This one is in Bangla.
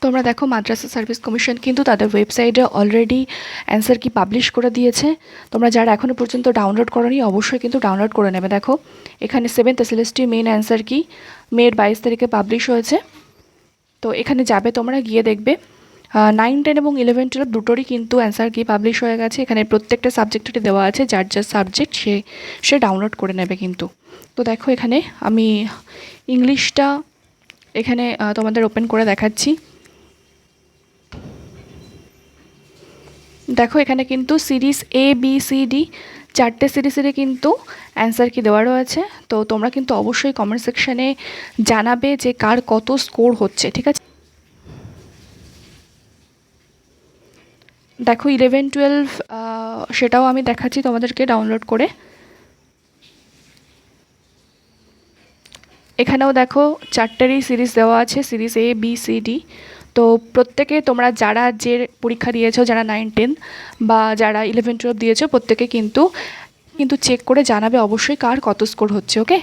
তোমরা দেখো মাদ্রাসা সার্ভিস কমিশন কিন্তু তাদের ওয়েবসাইটে অলরেডি অ্যান্সার কি পাবলিশ করে দিয়েছে। তোমরা যারা এখনও পর্যন্ত ডাউনলোড করোনি অবশ্যই কিন্তু ডাউনলোড করে নেবে। দেখো এখানে 7th SLST মেইন অ্যান্সার কি মের 22 তারিখে পাবলিশ হয়েছে। তো এখানে যাবে তোমরা, গিয়ে দেখবে 9, 10 এবং 11, 12 দুটোরই কিন্তু অ্যান্সার কি পাবলিশ হয়ে গেছে। এখানে প্রত্যেকটা সাবজেক্টেরই দেওয়া আছে, যার যার সাবজেক্ট সে ডাউনলোড করে নেবে কিন্তু। তো দেখো এখানে আমি ইংলিশটা এখানে তোমাদের ওপেন করে দেখাচ্ছি। দেখো এখানে কিন্তু সিরিজ ABCD 4টে সিরিজেরই কিন্তু অ্যান্সার কি দেওয়া রয়েছে। তো তোমরা কিন্তু অবশ্যই কমেন্ট সেকশানে জানাবে যে কার কত স্কোর হচ্ছে, ঠিক আছে। দেখো 11, 12 সেটাও আমি দেখাচ্ছি তোমাদেরকে ডাউনলোড করে। এখানেও দেখো 4টেরই সিরিজ দেওয়া আছে, সিরিজ ABCD। তো প্রত্যেকে তোমরা যারা যে পরীক্ষা দিয়েছো, যারা 9, 10 বা যারা 11, 12 দিয়েছো, প্রত্যেকে কিন্তু চেক করে জানাবে অবশ্যই কার কত স্কোর হচ্ছে। ওকে।